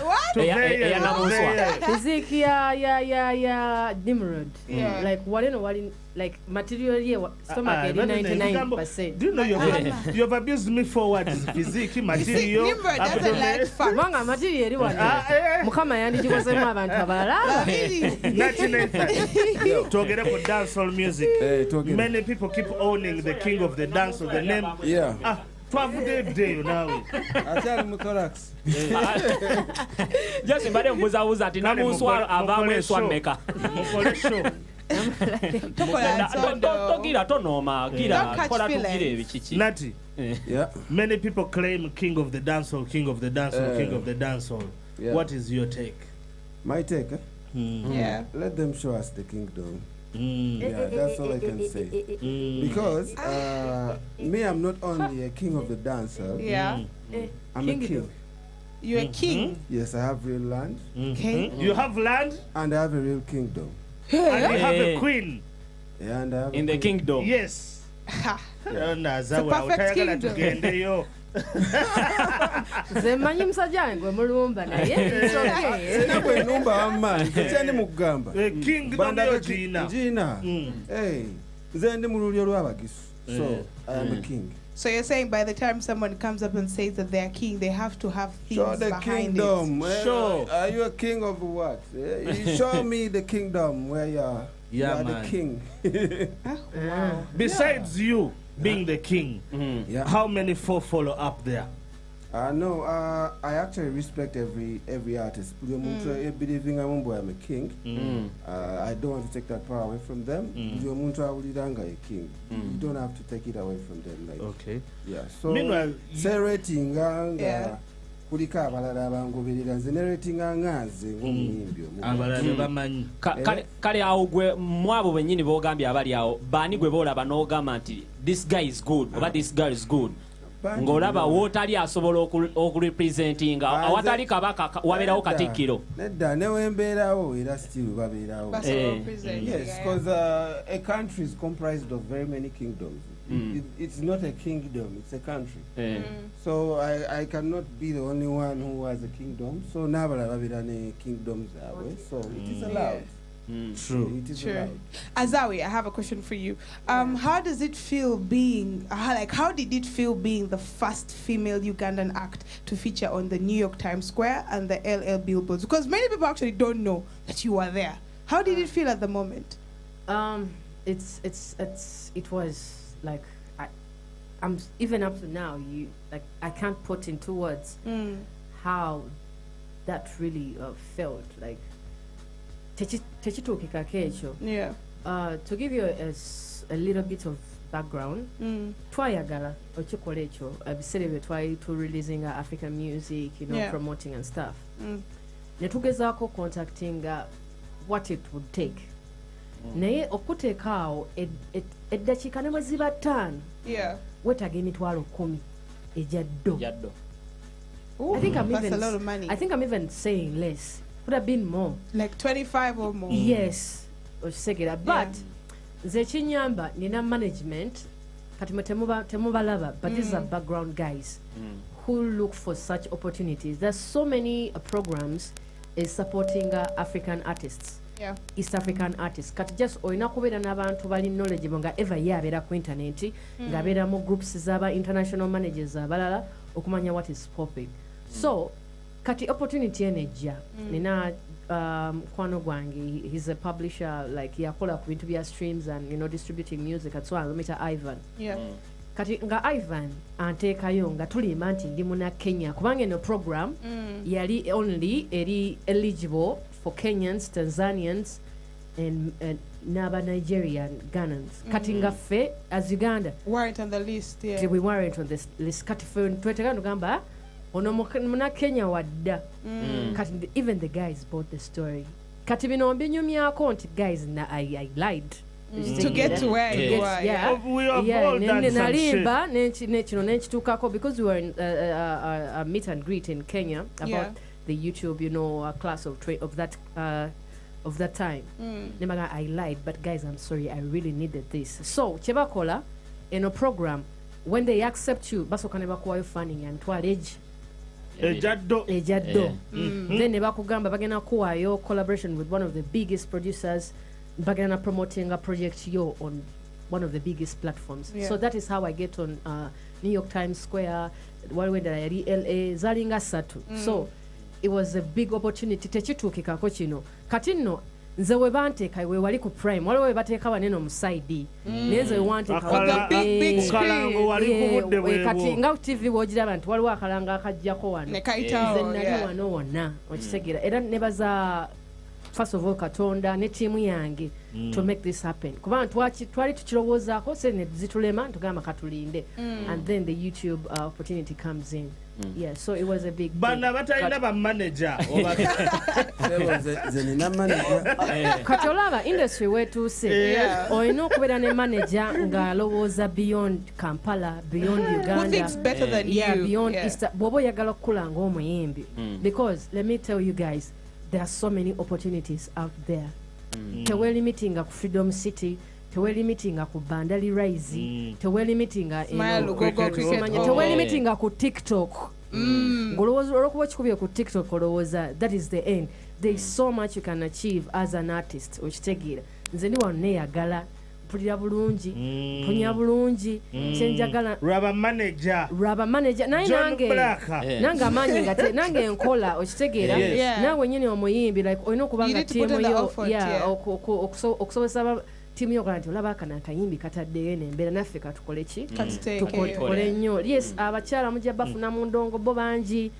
What? Physique, yeah, Nimrod. Yeah. Like, what like material, yeah, stomach, 99%. Do you know you've abused me for what is physique, material? Nimrod doesn't like fun. Manga material, one. Mukama yandi chikose abantu abalala. Nutty Neithan. Talking about dancehall music. Many people keep owning the king of the dance of the name. Yeah. 12 day now. I tell him thorax. Just mbade mbuza ati namuswa avamwe swanmaker. Show. Gira tonoma, gira kola tugire ebichichi. Nutty. Yeah. Many people claim king of the dancehall, king of the dancehall, king of the dancehall. Yeah. What is your take? My take, eh? Yeah. Let them show us the kingdom. Yeah, that's all I can say. Because me, I'm not only a king of the dancer. Yeah. I'm a king. You're a king. Yes, I have real land. Okay. You have land And I have a real kingdom. and you have a queen. Yeah, and I have In the kingdom. Yes. It's a perfect kingdom. Zemanyi musajja ngwe mulumba naye. Sinabwe numba amani. Kyandi mugamba. Kingdom yo Gina. Gina. Hey, nze ndi mu lulyo lw'abagisu. So, I am a king. So you're saying by the time someone comes up and says that they're king, they have to have things Show the behind kingdom. it. Sure. Are you a king of what? You show me the kingdom where you are. You Yeah, are man. the king. Wow. Besides you being the king, Yeah. how many follow up there? No, I actually respect every artist. Believing I'm a king. I don't want to take that power away from them. A king. You don't have to take it away from them. Like, Okay. yeah. So Meanwhile, rating Yeah. kulika abalala abangoberera nze narrating angaze ng'omuyimbi abalala bamanyi. Kale awo gwe mwabo bennyini boogambye abali awo baani gwe boolaba n'ogamba nti this guy is good oba this girl is good ng'olaba wootali asobola okurepresentinga awatali kabaka wabeerawo katikkiro nedda newembeerawo era still babeerawo. Yes, because a country is comprised of very many kingdoms. It's not a kingdom, it's a country. So I cannot be the only one who has a kingdom. So nabala babirane kingdoms that way. So it is allowed. True. It is True. allowed. Azawi, I have a question for you. How does it feel being, how did it feel being the first female Ugandan act to feature on the New York Times Square and the LL billboards? Because many people actually don't know that you were there. How did it feel at the moment? It was like I'm even up to now. I can't put into words how that really felt like. Yeah. To give you a little bit of background, twayagala okikola ekyo ebiseera bye twali to releasing African music, promoting and stuff. Netugezaako contacting what it would take. Naye okuteeka awo eddakiika ne bwe ziba 5 wetaaga emitwalo 10 ejja ddo. That's a lot of money. I think I'm even saying less. Would have been more. Like 25 or more. Yes. But nze kinyamba nina management kati temubalaba, but these are background guys who look for such opportunities. There's so many programs is supporting African artists. Yeah. East African artists. Kati just oyina kubeera n'abantu bali knowledgeable nga eva ye abeera ku internet ng'abeera mu groups z'aba international managers abalala okumanya what is popping. So kati opportunity energy nina kwano gwange, he's a publisher, like yakola ku bintu bya streams and distributing music at Swahili meter Ivan. Yeah. Kati nga Ivan anteekayo nga tulimba nti ndi muna Kenya kubanga eno program yali only eri eligible for Kenyans, Tanzanians and n'aba Nigerian Ghanans. Kati nga ffe as Uganda weren't on the list. Yeah. We weren't on this list. Kati ffe twetegana tugamba ono muna Kenya wadda. Kati even the guys bought the story. Kati bino mbinyumyako nti guys I lied. To get to where you are. Yeah. We have all done some shit. Because we were in a meet and greet in Kenya about the YouTube, class of that time. I lied, but guys, I'm sorry, I really needed this. So, Chebakola, in a program, when they accept you, basokaneba kuwayo funding and twaleji. ejaddo then ne bakugamba bagenda kuwaayo collaboration with one of the biggest producers bagenda promoting a project yo on one of the biggest platforms. So that is how I get on New York Times Square, waliwenda yali LA zalinga satu. So it was a big opportunity tekituukikako kino kati nno nze we banteeka we wali ku prime waliwo we bateeka banene omusaidi naye nze we wanteeka kati nga ku TV w'ogiraba nti waliwo akalanga akajjako wano nze nali wano wonna okitegeera era ne baza first of all Katonda ne tiimu yange to make this happen kubanga twali tukirowoozaako se ne zitulema tugamba katulinde and then the YouTube opportunity comes in. Yeah, so it was a big bana batalina ba manager zenina manager katolaba industry wetuuse olina okubeera ne manager ng'alowooza beyond Kampala, beyond Uganda, who thinks better than you, beyond East bw'oba oyagala okukula ng'omuyimbi because let me tell you guys there are so many opportunities out there. Teweli meeting ku Freedom City, teweli meeting ku Bandali Rise, teweli meeting teweli meeting ku TikTok. Ngolowooza olwokuba kikubye ku TikTok olowooza that is the end. There is so much you can achieve as an artist okitegeera. Nze ndi wano neeyagala mpulira bulungi mpunya bulungi kyenjagala raba manager naye nange amaanyi nga nange enkola okitegeera naawe nyini omuyimbi like olina okubanga tiimu yo okusobozesa tiimu yokola nti olaba akana akayimbi kataddeyo nembeera naffe katukole ki tukole nnyo yes abakyala mujja bafuna mu ndongo bo bangi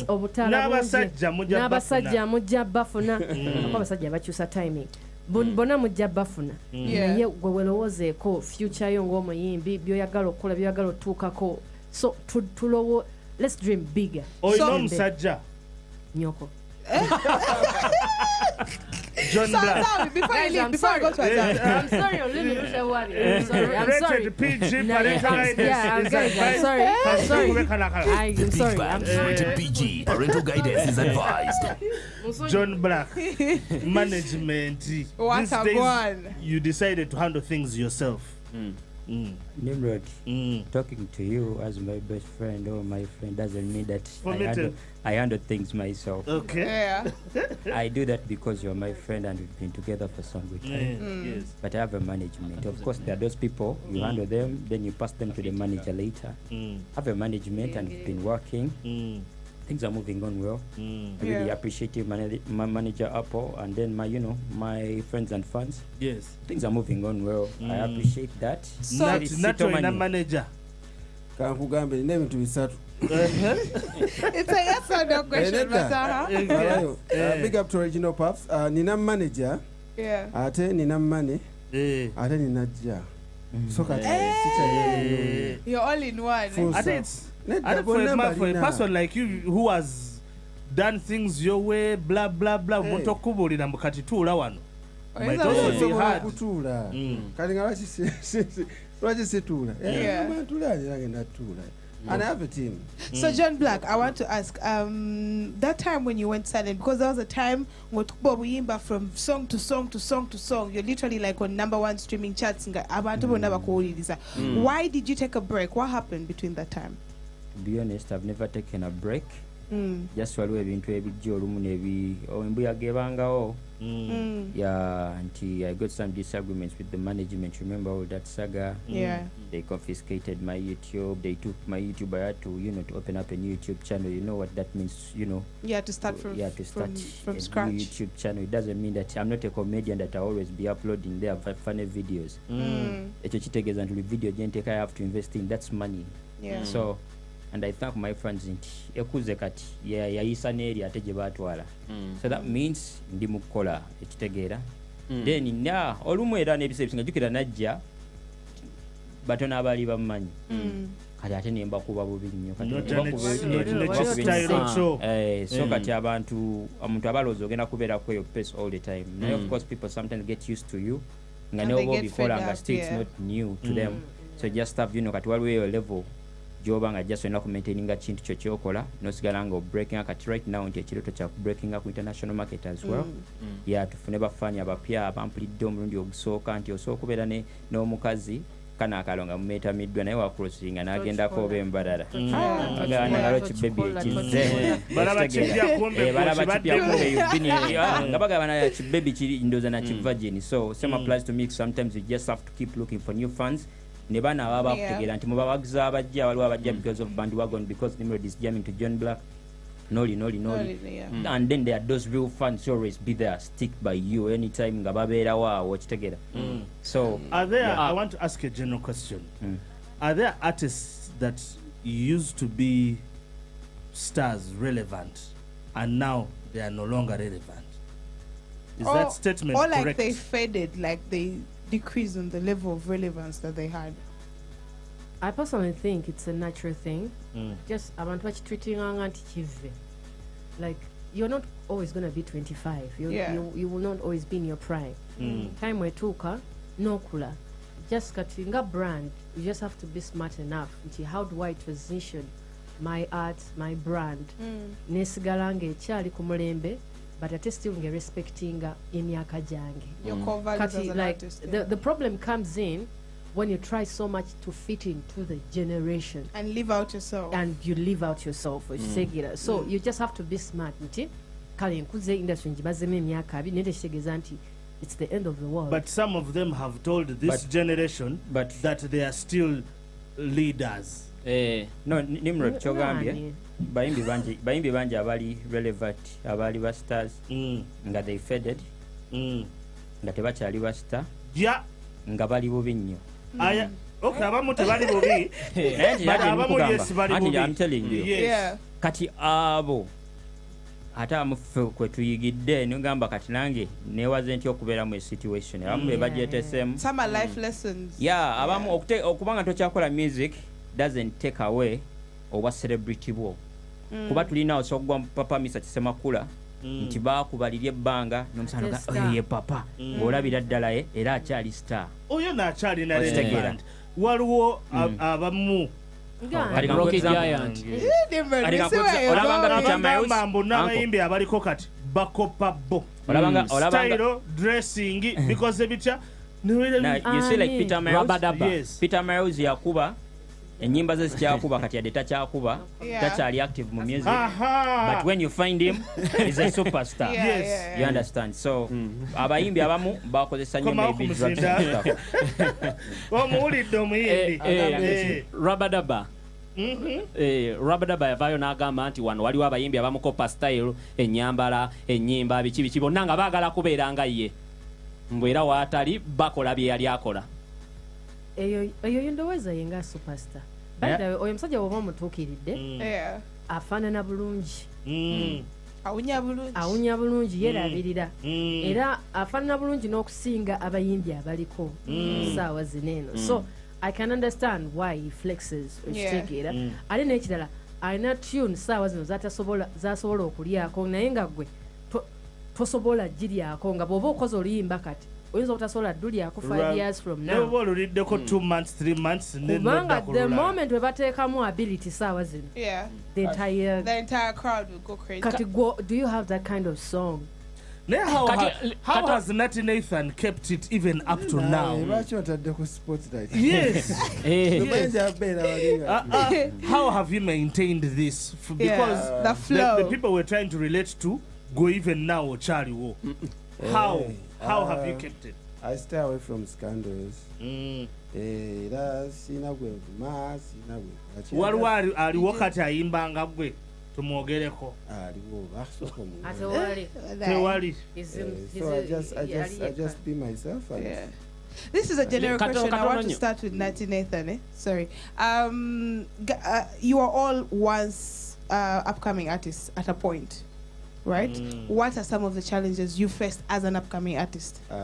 obutaala n'abasajja mujja bafuna ako abasajja bakyusa timing bona mujja bafuna naye gwe welowoozeeko future yo ng'omuyimbi byoyagala okukola byoyagala otuukako so tulowo let's dream bigger. Oyina omusajja nyoko John Black. Before I go to I'm sorry, I'm leaving you to worry. I'm sorry. Rated PG, parental guidance is advised. I'm sorry. Rated PG, parental guidance is advised. John Black, management. What a one. You decided to handle things yourself. Nimrod, talking to you as my best friend or my friend doesn't mean that I handle things myself. Okay. Yeah. I do that because you're my friend and we've been together for some good time. Yes. But I have a management. Of course, there are those people, you handle them, then you pass them to the manager later. I have a management and we've been working. Things are moving on well. I really appreciate you, my manager Apple, and then my friends and fans. Yes. Things are moving on well. I appreciate that. So not a manager. Kankugambe nina ebintu bisatu. It's a yes or no question, but big up to Original Puffs. Nina manager. Yeah. Ate nina money. Ate nina ja. So you're all in one. I think for a person like you who has done things your way, blah blah blah, mutokubulira mukati tuula wano. Might also be hard. Kutuula. Kali nga lwaki situula. And I have a team. So John Black, I want to ask, that time when you went silent, because there was a time from song to song to song to song, you're literally like on #1 streaming charts. Why did you take a break? What happened between that time? To be honest, I've never taken a break. Just waliwo ebintu ebijja olumu embuya gebangawo. Until I got some disagreements with the management. Remember all that saga? Yeah. They confiscated my YouTube. They took my YouTube. I had to, to open up a new YouTube channel. You know what that means, Yeah, to start from scratch. New YouTube channel. It doesn't mean that I'm not a comedian that I always be uploading there funny videos. Until video I have to invest in. That's money. Yeah. So, and I thank my friends in ekuze kati yayisa n'eri ate gye baatwala. So that means ndi mukola ekitegeera. Then olumu era n'ebiseera bisinga jjukira najja batono abaali bamumanyi. Kati ate ne mbakuba bubi nnyo. So kati omuntu abalowooza ogenda kubeerako eyo pace all the time. Naye of course people sometimes get used to you. Nga ne oba obikola nga still it's not new to them. So just have kati waliwo eyo level Jobanga just when maintaining a chintu chochokola no sigalanga breaking akati right now nti ekiroto kya breaking up international market as well. Tufune bafanya abapya abampulidde omulundi ogusooka nti osooka kubeera n'omukazi kana akalonga mumeta middwa naye wakrosinga n'agendako oba embalala bagabana kibebi ekize balaba kipya kumbe nga bagabana kibebi kiri ndoza na kivagini. So same applies to me. Sometimes you just have to keep looking for new fans. Ne bana baba kutegera nti mubawagiza abajja waliwo abajja because of bandwagon, because Nimrod is jamming to John Black. Noli. And then there are those real fans who always be there, stick by you anytime nga babeera waawo okitegeera. So are there, I want to ask a general question. Are there artists that used to be stars relevant and now they are no longer relevant? Is that statement correct? Or like they faded, like they decreased in the level of relevance that they had? I personally think it's a natural thing. Just abantu bakitreating nti kive. Like you're not always going to be 25. You will not always be in your prime. Time wetuka nokula. Just katinga brand, you just have to be smart enough. How do I transition my art, my brand? Nesigalange chali kumulembe, but ate still nge respecting emyaka jange. Your core values as an artist. The problem comes in when you try so much to fit into the generation and live out yourself, and you live out yourself, so you just have to be smart. It's the end of the world. But some of them have told this generation that they are still leaders. No, Nimrod chogambye bayimbi banje abali relevant, abali ba stars nga they faded nga tebakyali ba star nga bali bubi nnyo. Okay, abamu tebali bubi, but abamu yes bali bubi. I'm telling you. Yeah. Kati abo ate amufe kwe tuyigidde nigamba kati nange newaze nti okubeera mu situation abamu be bagyetesemu. Some are life lessons. Yeah, abamu okubanga tokyakola music doesn't take away oba celebrity bwo. Kuba tulina osogwa papa Mr. Kisemakula nti bakubalira ebbanga n'omusana oye papa ng'olabira ddala era akyali star. Oyo n'akyali na relevant. Waliwo abamu Rocky Giant. Olabanga Peter Miles mambo n'abayimbi abaliko kati bakopa bo. Style, dressing, because ebitya. You see like Peter Miles. Yes. Peter Miles yakuba enyimba ze zikyakuba kati yadde takyakuba takyali active mu music. But when you find him he's a superstar. Yes. You understand? So abayimbi abamu bakozesa nnyo maybe drugs. Omuwulidde omuyimbi Rabadaba. Rabadaba yavayo n'agamba nti wano waliwo abayimbi abamukopa style, ennyambala, ennyimba, biki bonna nga baagala kubeera nga ye. Mbwera waatali bakola bye yali akola. Eyo ndowooza yenga superstar. Badawe oyo musajja bw'oba omutuukiridde afaanana bulungi. Awunya bulungi yerabirira. Era afaanana bulungi n'okusinga abayimbi abaliko ssaawa zineeno. So I can understand why he flexes okitegeera. Ate n'ekirala alina tune ssaawa zino zasobola okulyako naye nga gwe tosobola giryako nga bw'oba okoze oluyimba kati oyinza obutasobola ddulyako 5 years from now. Neoba oluliddeko 2 months 3 months kubanga the moment we bateekamu ability ssaawa zino the entire crowd will go crazy. Kati do you have that kind of song? How has Nutty Neithan kept it even up to now? Yes. How have you maintained this? Because the flow. The people we're trying to relate to go even now, Charlie Wo. How have you kept it? I stay away from scandals. Waliwo aliwo kati ayimbanga gwe tumwogereko. Tewali. So I just be myself. This is a general question. I want to start with Nutty Neithan. Sorry. You are all once upcoming artists at a point, right? What are some of the challenges you faced as an upcoming artist? You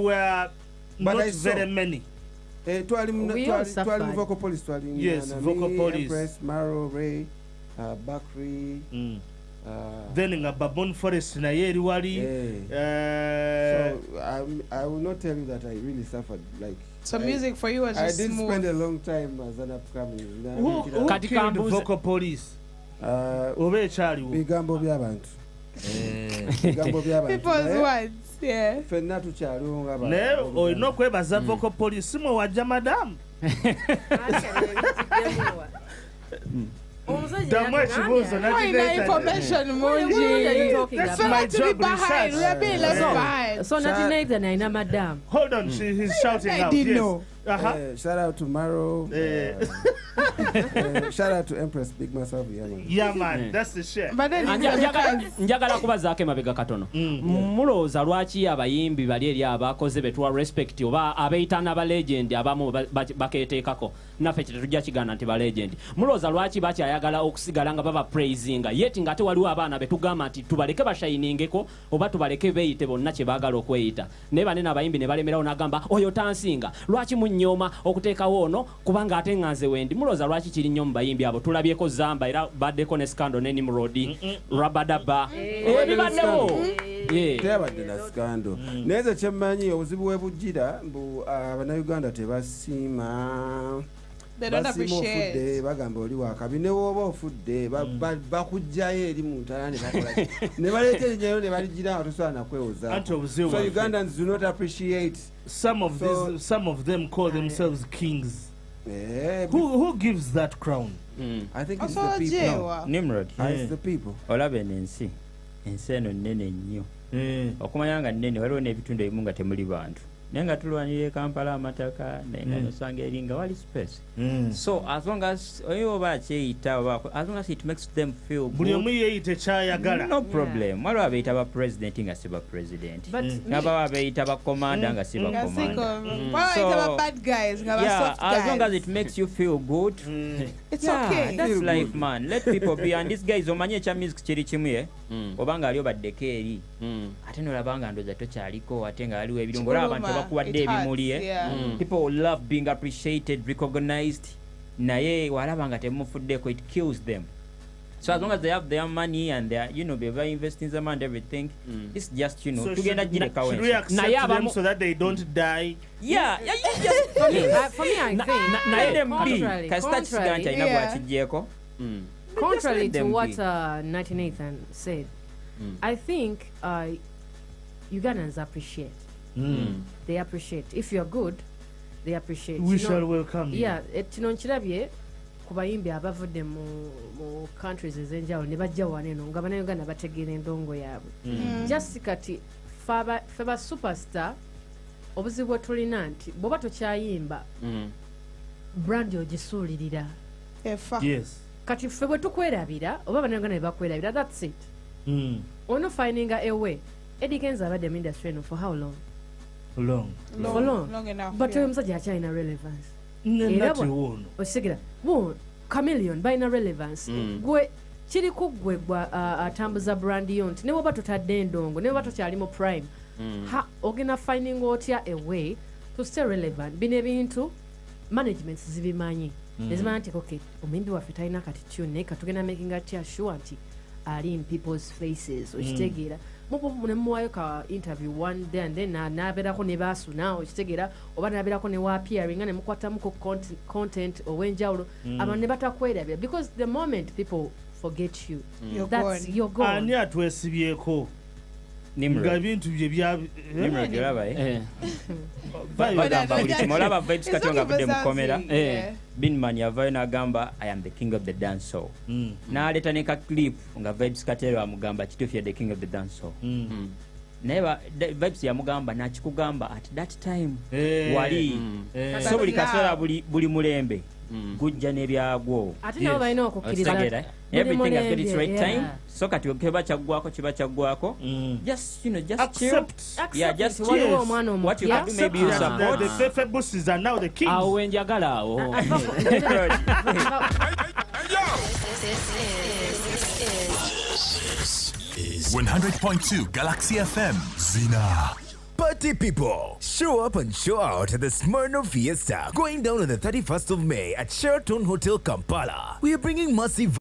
were not very many. Vocal Police. Yes, Vocal Police. Empress, Maro, Ray, Bakri. then nga Babon Forest na ye eri wali. So I will not tell you that I really suffered. Like, so music for you was just I did smooth. spend a long time as an upcoming. Who killed the vocal police? Bigambo by'abantu. People's words, yeah. Fenna tukyaliwo nga ne olina okwebaza vocal police si mwe wajja madamu. Damu ekibuuzo information mungi. That's my job behind. We are being left behind. So Nutty Neithan aina madam. Hold on, he's shouting out. I didn't know. Shout out to Maro. Shout out to Empress Big Myself. Yeah man, that's the shit. But then njagala kubazaako emabega katono. Mulowooza lwaki abayimbi bali eri abakoze betwa respect oba abeeyitana ba legend abamu bakeeteekako naffe tetujja kigaana nti ba legend. Mulowooza lwaki bakyayagala okusigala nga baba praisinga yeti ng'ate waliwo abaana betugamba nti tubaleke bashayiningeko oba tubaleke beeyite bonna kye baagala okweyita. Naye banene abayimbi ne balemerawo n'agamba oyo tansinga lwaki munyooma okuteekawo ono kubanga ate nganze wendi. Mulowooza lwaki kiri nnyo mu bayimbi abo tulabyeko Zamba era baddeko ne Scandal ne Nimrod Rabadaba ebibaddewo tebadde na Scandal naye ze kyemmanyi obuzibu we bujjira mbu abannayuganda tebasiima they don't appreciate. Bagamba oli wakabi ne woba ofudde bakujjayo eri mu ntala ne bakola ne baleeta erinyayo ne baligira nga tosaana kwewoza. So Ugandans do not appreciate. Some of them call themselves kings. Who gives that crown? I think it's the people. Nimrod. It's the people. Olaba ensi eno nnene nnyo okumanya nga nnene waliwo n'ebitundu ebimu nga temuli bantu naye nga tulwanira Kampala amataka naye nga nosanga eri nga wali space. So as long as oyo oba akyeyita as long as it makes them feel good, buli omu yeeyite kyayagala, no problem. Waliwo abeeyita ba president nga si ba president, nabawo abeeyita ba commander nga si ba commander. As long as it makes you feel good, it's okay. That's life, man. Let people be. And these guys omanye ekya music kiri kimu ye obanga ali obaddeko eri ate nolabanga ndoza tokyaliko ate nga waliwo ebirungo olaba abantu bakuwadde ebimuli. People will love being appreciated, recognized, naye walaba nga temufuddeko, it kills them. So as long as they have their money and they are, they invest in them and everything, it's just, so should we accept them so that they don't die? Yeah. For me, I think contrary to what Nutty Neithan said, I think Ugandans appreciate. They appreciate. If you're good, they appreciate. We shall welcome you. Yeah, kinonchirabye kubayimbi abavudde mu countries ezenjawulo ne bajja waneno nga bannayuganda bategeera endongo yaabwe. Just kati feba superstar obuzibu tulina nti bw'oba tokyayimba brand ogisuulirira. Yes. Kati ffe bwe tukwerabira oba bannayuganda ne bakwerabira, that's it. Ono finding a way. Eddie Kenza abadde mu industry eno for how long? Long enough. But omusajja akyalina relevance. Nati wono chameleon balina relevance. Gwe kiri ku gwe atambuza brand yo nti ne bw'oba totadde endongo ne bw'oba tokyali mu prime ogenda finding otya a way to stay relevant. Bino ebintu management zibimanyi nezimanya nti okay omuyimbi waffe talina kati tune naye katugenda making atya sure nti ali in people's faces okitegeera munemuwayo ka interview one day and then nabeerako ne baasuna okitegeera oba nabeerako ne waappearing nga ne mukwatamuko content ow'enjawulo abantu ne batakwerabira because the moment people forget you, you're gone. Ani atwesibyeko nga bintu bye bya Nimrod bagamba buli kimu olaba vibes kati nga budde mukomera Binman yavayo n'agamba I am the king of the dancehall. N'aleeta ne ka clip nga vibes kati amugamba kituufu the king of the dancehall. Naye vibes yamugamba n'akikugamba at that time wali so buli kaseera buli mulembe gujja n'ebyagwo ate nabo balina okukkiriza everything has got its right time. So kati kiba kyaggwako just chill. Yeah, just chill. What you can do, maybe you support. The Fefe Busses are now the kings. Awo enjagala awo. 100.2 Galaxy FM, Zina. Party people, show up and show out at the Smirnoff Fiesta going down on the 31st of May at Sheraton Hotel Kampala. We are bringing massive